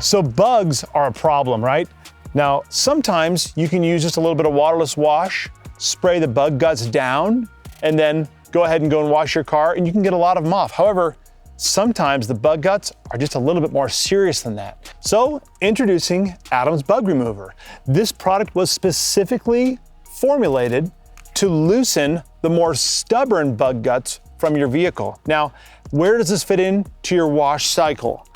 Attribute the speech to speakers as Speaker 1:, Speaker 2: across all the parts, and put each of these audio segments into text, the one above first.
Speaker 1: So bugs are a problem, right? Now, sometimes you can use just a little bit of waterless wash, spray the bug guts down, and then go ahead and wash your car, and you can get a lot of them off. However, sometimes the bug guts are just a little bit more serious than that. So, introducing Adams Bug Remover. This product was specifically formulated to loosen the more stubborn bug guts from your vehicle. Now, where does this fit into your wash cycle?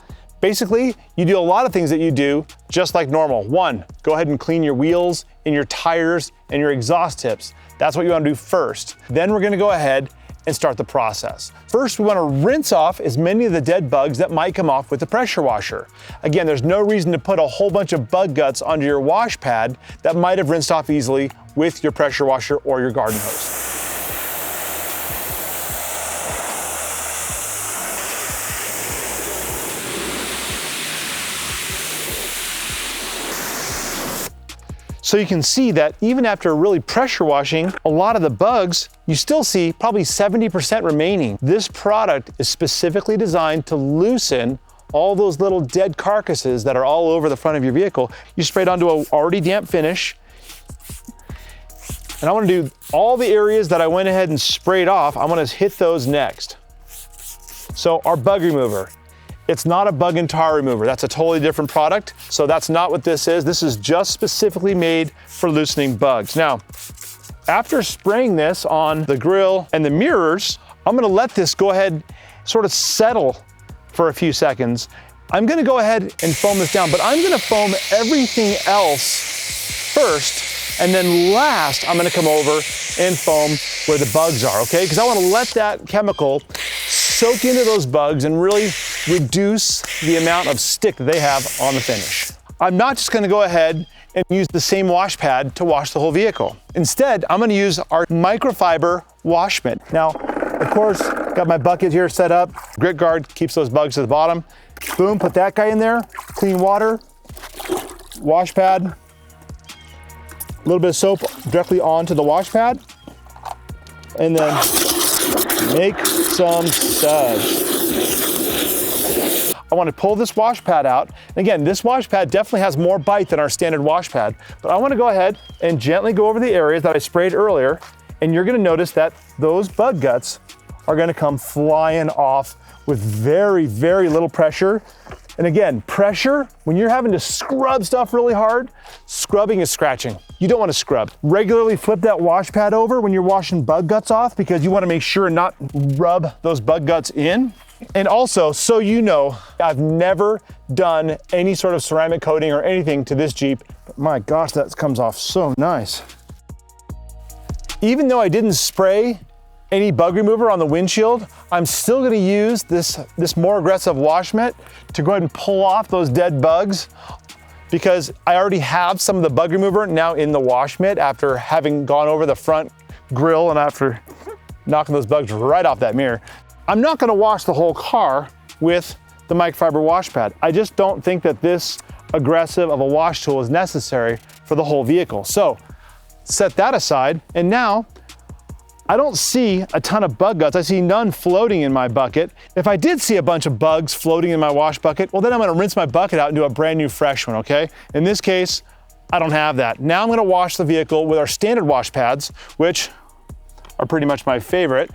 Speaker 1: Basically, you do a lot of things that you do just like normal. One, go ahead and clean your wheels and your tires and your exhaust tips. That's what you want to do first. Then we're going to go ahead and start the process. First, we want to rinse off as many of the dead bugs that might come off with the pressure washer. Again, there's no reason to put a whole bunch of bug guts onto your wash pad that might have rinsed off easily with your pressure washer or your garden hose. So you can see that even after really pressure washing, a lot of the bugs, you still see probably 70% remaining. This product is specifically designed to loosen all those little dead carcasses that are all over the front of your vehicle. You spray it onto an already damp finish. And I want to do all the areas that I went ahead and sprayed off, I'm going to hit those next. So our bug remover. It's not a bug and tar remover. That's a totally different product. So that's not what this is. This is just specifically made for loosening bugs. Now, after spraying this on the grill and the mirrors, I'm gonna let this go ahead, sort of settle for a few seconds. I'm gonna go ahead and foam this down, but I'm gonna foam everything else first, and then last, I'm gonna come over and foam where the bugs are, okay? Because I wanna let that chemical soak into those bugs and really reduce the amount of stick that they have on the finish. I'm not just gonna go ahead and use the same wash pad to wash the whole vehicle. Instead, I'm gonna use our microfiber wash mitt. Now, of course, got my bucket here set up. Grit guard keeps those bugs to the bottom. Boom, put that guy in there. Clean water, wash pad, a little bit of soap directly onto the wash pad, and then make some suds. I want to pull this wash pad out. And again, this wash pad definitely has more bite than our standard wash pad, but I want to go ahead and gently go over the areas that I sprayed earlier, and you're going to notice that those bug guts are going to come flying off with very, very little pressure. And again, pressure, when you're having to scrub stuff really hard, scrubbing is scratching. You don't want to scrub. Regularly flip that wash pad over when you're washing bug guts off, because you want to make sure not rub those bug guts in. And also, so you know, I've never done any sort of ceramic coating or anything to this Jeep. But my gosh, that comes off so nice. Even though I didn't spray any bug remover on the windshield, I'm still gonna use this more aggressive wash mitt to go ahead and pull off those dead bugs, because I already have some of the bug remover now in the wash mitt after having gone over the front grill and after knocking those bugs right off that mirror. I'm not gonna wash the whole car with the microfiber wash pad. I just don't think that this aggressive of a wash tool is necessary for the whole vehicle. So set that aside, and now I don't see a ton of bug guts. I see none floating in my bucket. If I did see a bunch of bugs floating in my wash bucket, well, then I'm gonna rinse my bucket out and do a brand new fresh one, okay? In this case, I don't have that. Now I'm gonna wash the vehicle with our standard wash pads, which are pretty much my favorite.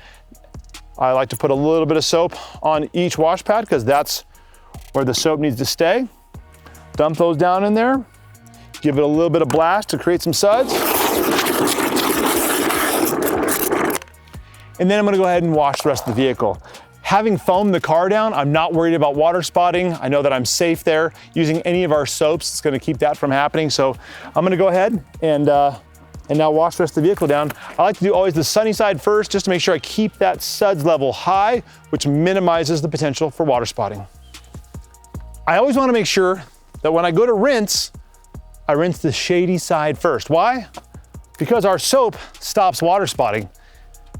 Speaker 1: I like to put a little bit of soap on each wash pad because that's where the soap needs to stay. Dump those down in there. Give it a little bit of blast to create some suds. And then I'm gonna go ahead and wash the rest of the vehicle. Having foamed the car down, I'm not worried about water spotting. I know that I'm safe there. Using any of our soaps, it's gonna keep that from happening. So I'm gonna go ahead and now wash the rest of the vehicle down. I like to do always the sunny side first, just to make sure I keep that suds level high, which minimizes the potential for water spotting. I always wanna make sure that when I go to rinse, I rinse the shady side first. Why? Because our soap stops water spotting.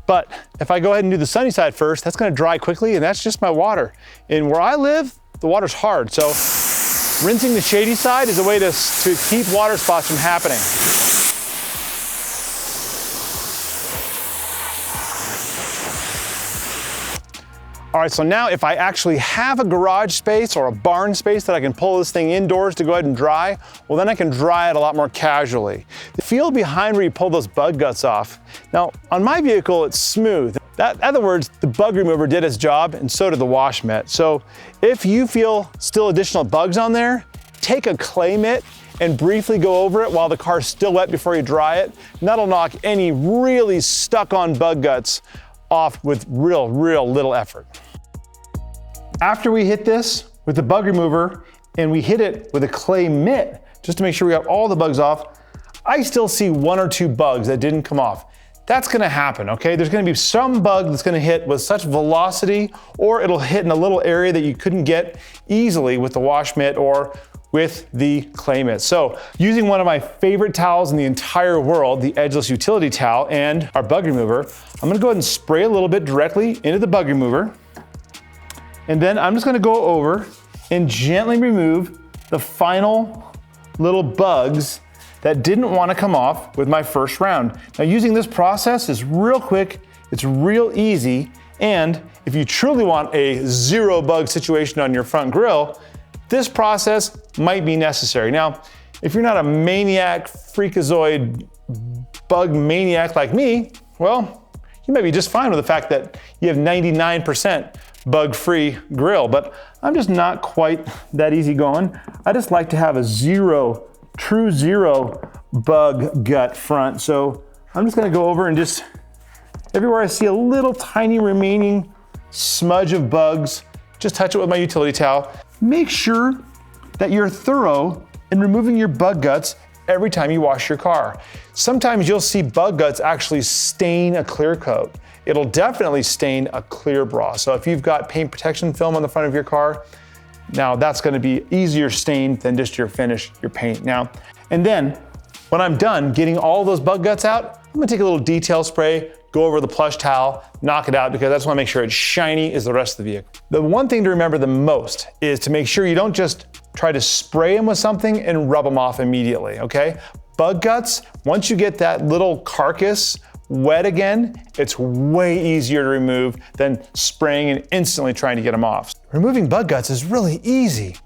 Speaker 1: But if I go ahead and do the sunny side first, that's gonna dry quickly, and that's just my water. And where I live, the water's hard. So rinsing the shady side is a way to keep water spots from happening. All right, so now if I actually have a garage space or a barn space that I can pull this thing indoors to go ahead and dry, well then I can dry it a lot more casually. The feel behind where you pull those bug guts off. Now, on my vehicle, it's smooth. In other words, the bug remover did its job and so did the wash mitt. So if you feel still additional bugs on there, take a clay mitt and briefly go over it while the car's still wet before you dry it. And that'll knock any really stuck on bug guts off with real little effort. After we hit this with the bug remover and we hit it with a clay mitt, just to make sure we got all the bugs off, I still see 1 or 2 bugs that didn't come off. That's gonna happen, okay? There's gonna be some bug that's gonna hit with such velocity, or it'll hit in a little area that you couldn't get easily with the wash mitt or with the clay mitt. So using one of my favorite towels in the entire world, the Edgeless Utility Towel and our bug remover, I'm gonna go ahead and spray a little bit directly into the bug remover. And then I'm just gonna go over and gently remove the final little bugs that didn't wanna come off with my first round. Now using this process is real quick, it's real easy, and if you truly want a 0 bug situation on your front grille, this process might be necessary. Now, if you're not a maniac, freakazoid, bug maniac like me, well, you might be just fine with the fact that you have 99% bug-free grill, but I'm just not quite that easygoing. I just like to have a true zero bug gut front. So I'm just gonna go over and just, everywhere I see a little tiny remaining smudge of bugs, just touch it with my utility towel. Make sure that you're thorough in removing your bug guts every time you wash your car. Sometimes you'll see bug guts actually stain a clear coat. It'll definitely stain a clear bra. So if you've got paint protection film on the front of your car, now that's gonna be easier stain than just your finish, your paint. Now, and then when I'm done getting all those bug guts out, I'm gonna take a little detail spray, go over the plush towel, knock it out, because I just wanna make sure it's shiny as the rest of the vehicle. The one thing to remember the most is to make sure you don't just try to spray them with something and rub them off immediately, okay? Bug guts, once you get that little carcass wet again, it's way easier to remove than spraying and instantly trying to get them off. Removing bug guts is really easy.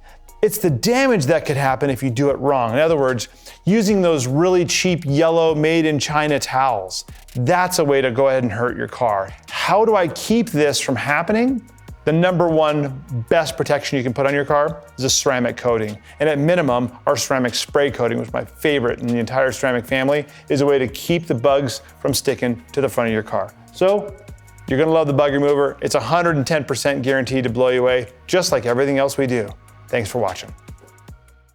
Speaker 1: It's the damage that could happen if you do it wrong. In other words, using those really cheap yellow made in China towels. That's a way to go ahead and hurt your car. How do I keep this from happening? The #1 best protection you can put on your car is a ceramic coating. And at minimum, our ceramic spray coating, which is my favorite in the entire ceramic family, is a way to keep the bugs from sticking to the front of your car. So you're gonna love the bug remover. It's 110% guaranteed to blow you away, just like everything else we do. Thanks for watching.